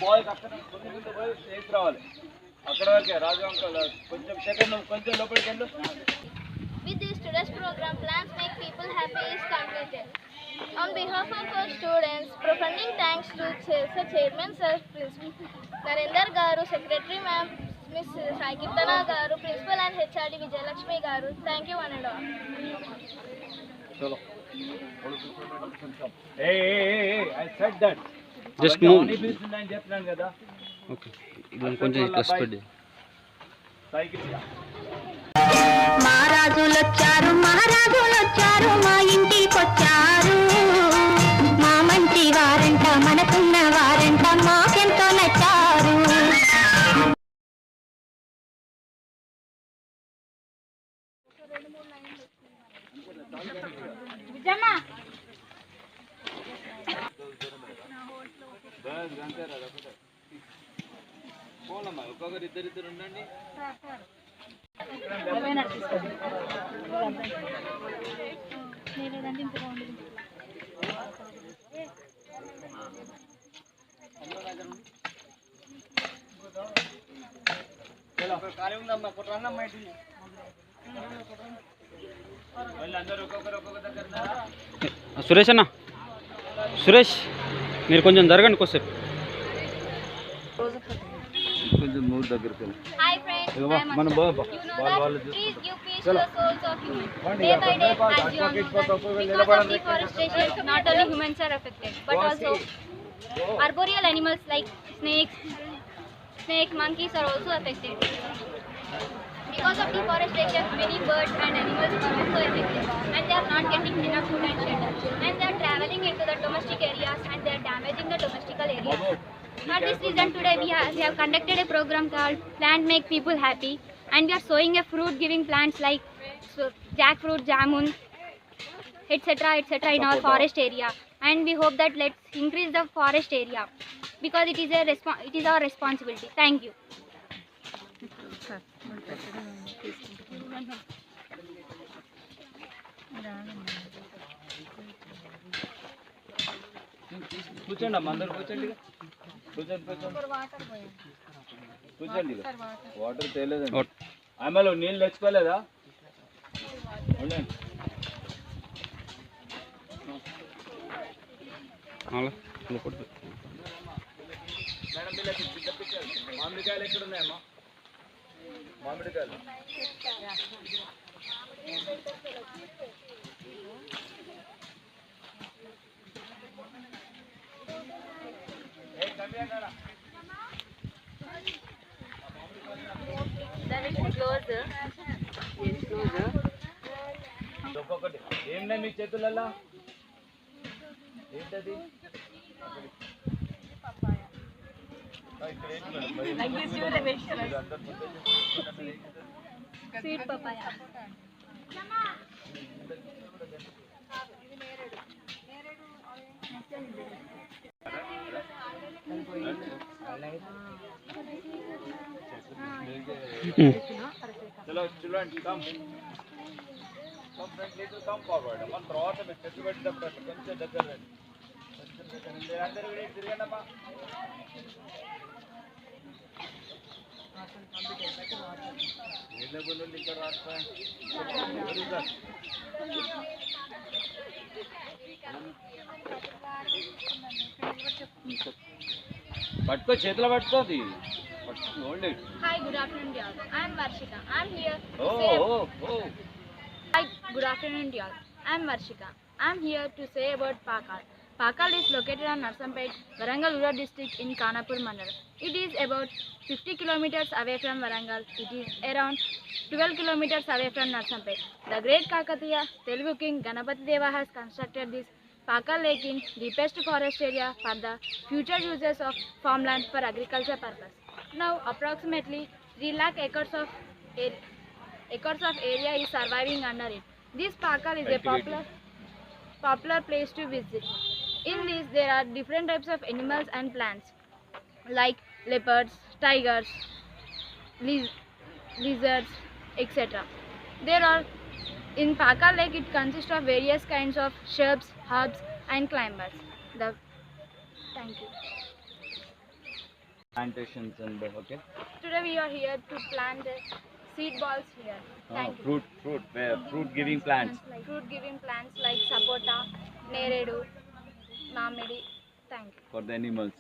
Bye అక్కడ పోయి safe రావాలి అక్కడ వరకే రాజు అంకల్ కొంచెం సెకండ్ కొంచెం లోపలికి వెళ్ళు. With this today's program, plans make people happy is completed. On behalf of our students, profounding thanks to Sir Chairman Sir, Principal Narendra Garu, Secretary Ma'am, Miss Sai Kirtana Garu, Principal and HRD Vijayalakshmi Garu. Thank you one and all. Chalo. Hey, I said that. Just move. Only business line చెప్తాను కదా. Okay. ఇది కొంచెం ఇట్లా spread. Cycle మహారాజులొచ్చారు మా ఇంటికొచ్చారు. మా మంచి వారంట మనకున్న వారంట మాకెంతో నచ్చారు. పోనమ్మా ఒక్కొక్కరు ఇద్దరిద్దరు ఉండండి. సురేష్ అన్న, సురేష్ మీరు కొంచెం జరగండి కొద్దిసేపు. కొంచెం మూడు దగ్గరికి. Hi friends, మనం you know that trees give peace to the souls of humans. Day by day, as you all know that because of deforestation, not only humans are affected, but also arboreal animals like snakes, monkeys are also affected. Because of deforestation, many birds and animals are also affected, and they are not getting enough food and shelter, and they are traveling into the domestic areas, and they are damaging the domestical areas. For this reason, today we have conducted a program called Plant Make People Happy, and we are sowing a fruit-giving plants like jackfruit, jamun, etc. in our forest area, and we hope that let's increase the forest area because it is our responsibility. Thank you. కూర్చోండి అమ్మ, అందరు కూర్చోండి. కూర్చోండి. Water తేలేదండి. ఆమెలో నీళ్ళు తెచ్చుకోలేదా? Madam వీళ్ళకి మామిడికాయలు ఎక్కడ ఉన్నాయమ్మా? మామిడికాయలు ఒక్కొక్కటి ఏంటంటే మీ చేతులలో ఏంటది? Sweet papaya. Chalo, children, come. Come, friend, little come forward. One తర్వాత మీరు చెట్టు పెట్టేటప్పుడు అట్లా కొంచెం దగ్గర రండి. అందరూ తిరగండి అమ్మా. ఇక్కడ రాస్తా పట్టుకో, చేతిలో పట్టుకోది. Hi, good afternoon, dear. I am Varshika. I am here. Hi, good afternoon, dear. I am Varshika. I am here to say about Pakal. Pakal is located on Narsampet, Warangal rural district in Khanapur Mandal. It is about 50 kilometers away from Warangal. It is around 12 kilometers away from Narsampet. The great Kakatiya Telugu king Ganapati Deva has constructed this Pakal Lake in deepest forest area for the future uses of farmland for agriculture purpose. Now approximately 3 lakh acres of acres of area is surviving under it. This Pakal is a popular place to visit. In this, there are different types of animals and plants like leopards, tigers, lizards, etc. There are in Pakal Lake. It consists of various kinds of shrubs, herbs, and climbers. Thank you. Plantations and okay. Today we are here to plant seed balls here. Thank you. Fruit giving plants. Fruit giving plants like sapota, neredu, mamidi. Thank you. For the animals.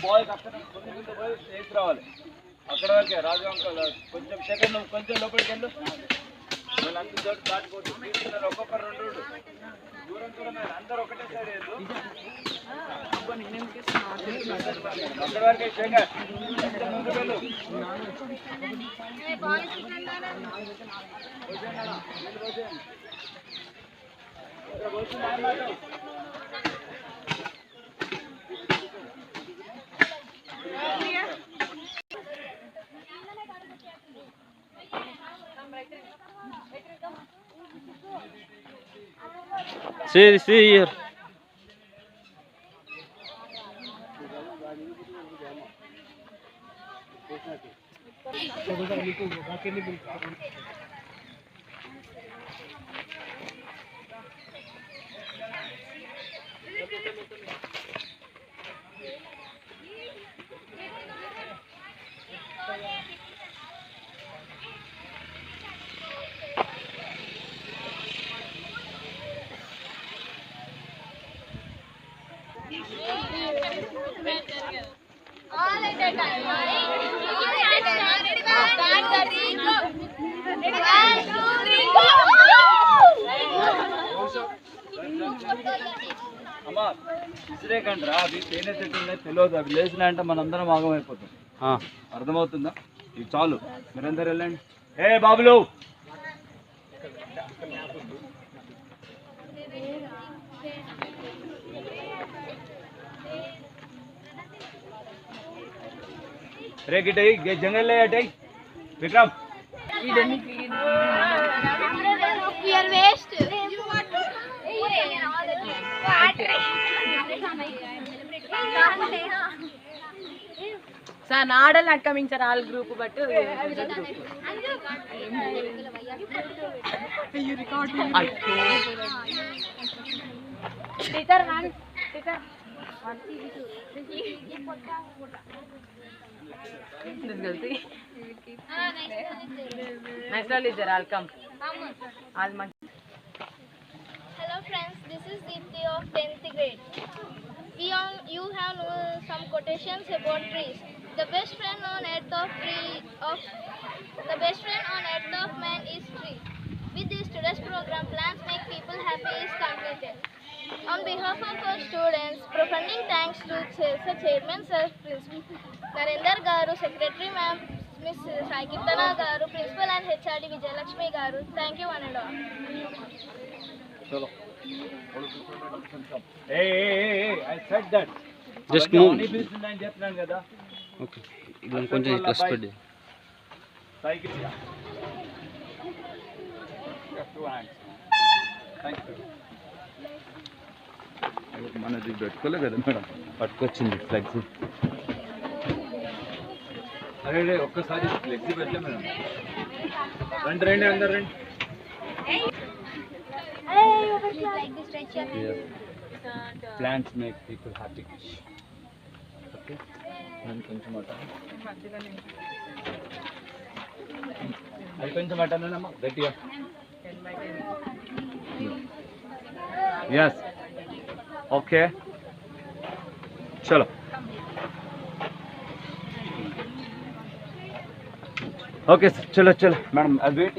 Boys అక్కడ చేసి రావాలి అక్కడ వరకే రాజు uncle కొంచెం second నువ్వు కొంచెం లోపలికి వెళ్ళు వాళ్ళందరూ చోటు దాటిపోతు తీసుకున్నారు ఒక్కొక్కరు రెండు దూరం దూరం అందరు ఒకటే సైడ్ వెళ్ళు అక్కడ వరకే శేఖర్ కొంచెం ముందు వెళ్ళు See here. అమ్మా ఇసిరేకండి రా అవి తేనె చెట్టు ఉన్నాయి తెలియదు అవి లేచినా అంటే మనందరం ఆగమైపోతాం అర్థమవుతుందా ఇవి చాలు మీరందరూ వెళ్ళండి ఏ బాబులు रे गिटे जंगल ले हटे Vikram We are waste. Sir, Nadal not coming, sir. All group, but you record. Teacher, one. Teacher. This girl, see. Nice to meet you. I'll come. I'll come. Hello friends, this is Deepthi of 10th grade. You have known some quotations about trees. The best friend on earth of man is tree. With this today's program, plants make people happy is completed. On behalf of our students, profounding thanks to Sir Chairman Sir Principal Narendra Garu, Secretary Ma'am Miss Saikitana Garu, Principal and HRD Vijayalakshmi Garu. Thank you one and all. चलो hey I said that Just move. Only bees ఉన్నాయని చెప్తున్నాను కదా okay ఇది కొంచెం plus పెట్టి cycle two hands thank you మనది పెట్టుకోలే కదా madam పట్టుకొచ్చింది flex అరే ఒక్కసారి ఫ్లెక్సీ పెట్టలే మేడం రండి అందరు రండి Like this stretch here. Plants make people happy. Okay. నేను కొంచెం అది కొంచెం అట్టనమ్మా గట్టిగా यस ओके चलो ओके सर चलो चलो मैडम वेट